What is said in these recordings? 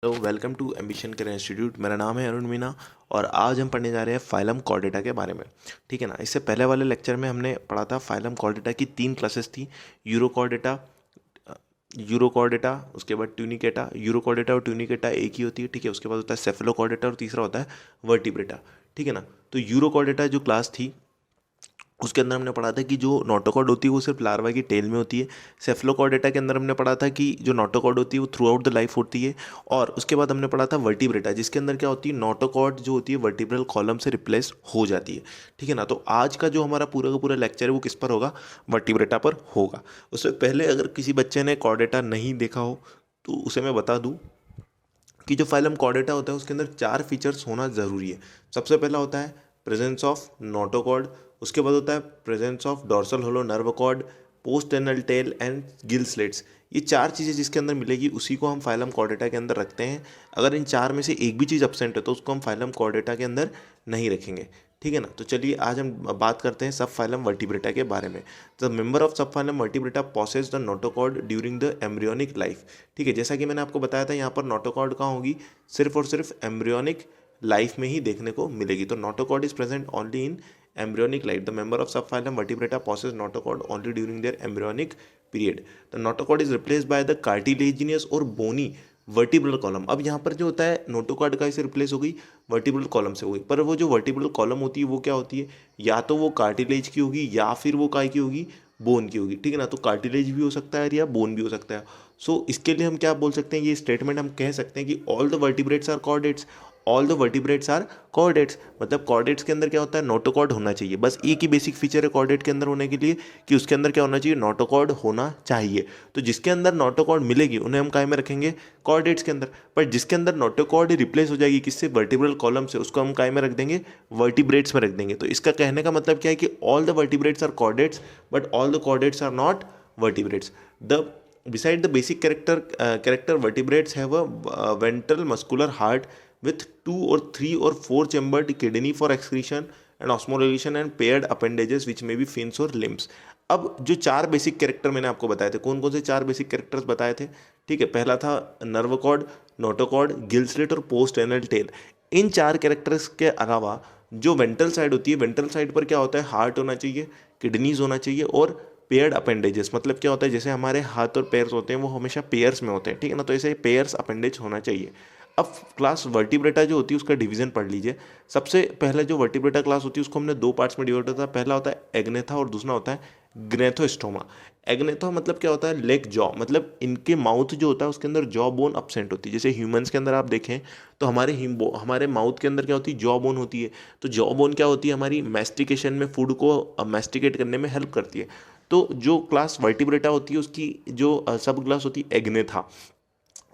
Hello, welcome to Ambition Career Institute. मेरा नाम है अरुण मीना और आज हम पढ़ने जा रहे हैं फाइलम कॉर्डेटा के बारे में। ठीक है ना। इससे पहले वाले लेक्चर में हमने पढ़ा था फाइलम कॉर्डेटा की 3 क्लासेस थी। यूरोकॉर्डेटा, यूरोकॉर्डेटा, उसके बाद ट्यूनिकेटा। यूरोकॉर्डेटा और ट्यूनिकेटा एक ही होती है। ठीक है। उसके बाद होता है सेफेलोकॉर्डेटा और तीसरा होता है वर्टिब्रेटा। ठीक है ना। तो यूरोकॉर्डेटा जो क्लास थी उसके अंदर हमने पढ़ा था कि जो नोटोकॉर्ड होती है वो सिर्फ लार्वा की टेल में होती है। सेफलोकॉर्डेटा के अंदर हमने पढ़ा था कि जो नोटोकॉर्ड होती है वो थ्रू आउट द लाइफ होती है। और उसके बाद हमने पढ़ा था वर्टिब्रेटा, जिसके अंदर क्या होती है, नोटोकॉर्ड जो होती है वर्टिब्रल कॉलम से रिप्लेस हो जाती है। ठीक है ना। तो आज का जो हमारा पूरा का पूरा लेक्चर है वो किस पर होगा, वर्टिब्रेटा पर होगा। उससे पहले अगर किसी बच्चे ने कॉर्डेटा नहीं देखा हो तो उसे मैं बता दूं कि जो फाइलम कॉर्डेटा होता है उसके अंदर 4 फीचर्स होना ज़रूरी है। सबसे पहला होता है प्रेजेंस ऑफ नोटोकॉर्ड। उसके बाद होता है presence of dorsal hollow nerve cord, post anal tail and gill slits. ये 4 चीज़ें जिसके अंदर मिलेगी उसी को हम फाइलम कॉर्डेटा के अंदर रखते हैं। अगर इन 4 में से एक भी चीज़ एब्सेंट है तो उसको हम फाइलम कॉर्डेटा के अंदर नहीं रखेंगे। ठीक है ना। तो चलिए आज हम बात करते हैं सब फाइलम वर्टिब्रेटा के बारे में। The member of subphylum Vertebrata possess the notochord during the embryonic life. ठीक है। जैसा कि मैंने आपको बताया था यहाँ पर नोटोकॉर्ड कहाँ होगी, सिर्फ और सिर्फ एम्ब्रियोनिक लाइफ में ही देखने को मिलेगी। तो notochord is present only in embryonic life. The member of subphylum vertebrata possess notochord only during their embryonic period. The notochord is replaced by the cartilaginous or bony vertebral column. अब यहाँ पर जो होता है नोटोकॉर्ड का इसे replace हो गई वर्टिब्रल कॉलम से हो गई, पर वो जो वर्टिब्रल कॉलम होती है वो क्या होती है, या तो वो कार्टिलेज की होगी या फिर वो काय की होगी, बोन की होगी। ठीक है ना। तो कार्टिलेज भी हो सकता है या बोन भी हो सकता है। इसके लिए हम क्या बोल सकते हैं, ये स्टेटमेंट हम कह सकते हैं कि all the vertebrates are chordates. All the vertebrates are chordates, मतलब कॉर्डेट्स के अंदर क्या होता है, नोटोकॉर्ड होना चाहिए। बस एक ही बेसिक फीचर है कॉर्डेट के अंदर होने के लिए कि उसके अंदर क्या होना चाहिए, नोटोकॉर्ड होना चाहिए। तो जिसके अंदर नोटोकॉर्ड मिलेगी उन्हें हम काय में रखेंगे, कॉर्डेट्स के अंदर। पर जिसके अंदर नोटोकॉर्ड रिप्लेस हो जाएगी किससे, वर्टिब्रल कॉलम से, उसको हम काय में रख देंगे, वर्टिब्रेट्स में रख देंगे। तो इसका कहने का मतलब क्या है कि all the vertebrates are chordates but all the chordates are not vertebrates. Beside the basic character vertebrates have a ventral muscular heart with 2 or 3 or 4 chambered kidney for excretion and osmolation and paired appendages which may be fins or limbs. अब जो 4 basic character मैंने आपको बताए थे, कौन कौन से 4 basic characters बताए थे। ठीक है। पहला था nerve cord, notochord, gill slit और पोस्ट एनल टेल। इन 4 कैरेक्टर्स के अलावा जो वेंट्रल साइड होती है, वेंट्रल साइड पर क्या होता है, हार्ट होना चाहिए, किडनीज होना चाहिए और पेयर्ड अपेंडेजेस। मतलब क्या होता है, जैसे हमारे हाथ और पैर होते हैं वो हमेशा पेयर्स में होते हैं। ठीक है ना। तो ऐसे पेयर्स अपेंडेज होना चाहिए। अब क्लास वर्टिब्रेटा जो होती है उसका डिवीजन पढ़ लीजिए। सबसे पहले जो वर्टिब्रेटा क्लास होती है उसको हमने 2 पार्ट्स में डिवाइड होता है। पहला होता है एग्नेथा और दूसरा होता है ग्नेथोस्टोमा। एग्नेथा मतलब क्या होता है, लेग जॉ, मतलब इनके माउथ जो होता है उसके अंदर जॉ बोन अपसेंट होती है। जैसे ह्यूमंस के अंदर आप देखें तो हमारे माउथ के अंदर क्या होती है, जॉ बोन होती है। तो जॉ बोन क्या होती है, हमारी मैस्टिकेशन में, फूड को मैस्टिकेट करने में हेल्प करती है। तो जो क्लास वर्टिब्रेटा होती है उसकी जो सब क्लास होती है एग्नेथा।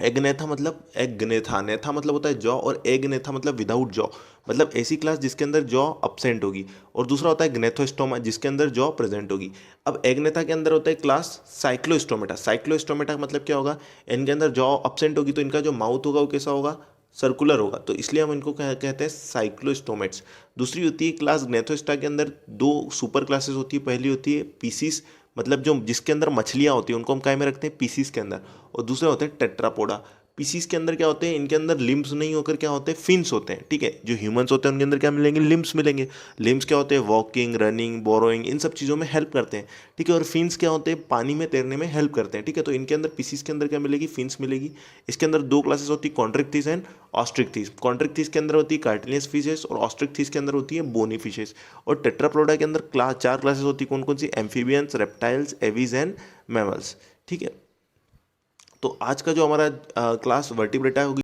एग्नेथा मतलब एग्नेथा, नेथा मतलब होता है जॉ और एग्नेथा मतलब विदाउट जॉ, मतलब ऐसी क्लास जिसके अंदर जॉ अपसेंट होगी। और दूसरा होता है ग्नेथोस्टोमा जिसके अंदर जॉ प्रेजेंट होगी। अब एग्नेथा के अंदर होता है क्लास साइक्लोस्टोमेटा। साइक्लोस्टोमेटा मतलब क्या होगा, इनके अंदर जॉ अपसेंट होगी तो इनका जो माउथ होगा वो कैसा होगा, सर्कुलर होगा। तो इसलिए हम इनको कहते हैं साइक्लोस्टोमेट्स। दूसरी होती है क्लास ग्नेथोस्टा के अंदर 2 सुपर क्लासेस होती है। पहली होती है पीसीस, मतलब जो जिसके अंदर मछलियाँ होती हैं उनको हम काय में रखते हैं, पीसीस के अंदर। और दूसरे होते हैं टेट्रापोडा। पीसीस के अंदर क्या होते हैं, इनके अंदर लिम्स नहीं होकर क्या होते हैं, फिन्स होते हैं। ठीक है। जो ह्यूमंस होते हैं उनके अंदर क्या मिलेंगे, लिम्स मिलेंगे। लिम्स क्या होते हैं, वॉकिंग, रनिंग, बोरोइंग, इन सब चीज़ों में हेल्प करते हैं। ठीक है। और फिन्स क्या होते हैं, पानी में तैरने में हेल्प करते हैं। ठीक है। तो इनके अंदर पीसीस के अंदर क्या मिलेगी, फिन्स मिलेगी। इसके अंदर 2 क्लासेस होती है, कॉन्ट्रिक्थिस एंड ऑस्ट्रिक्थिस। कॉन्ट्रिक्थिस के अंदर होती है कार्टिलियस फिशेस और ऑस्ट्रिक्थिस के अंदर होती है बोनी फिशेस। और टेट्राप्लोडा के अंदर 4 क्लासेस होती है, कौन कौन सी, amphibians, reptiles, aves and mammals. ठीक है। तो आज का जो हमारा क्लास वर्टिब्रेटा होगी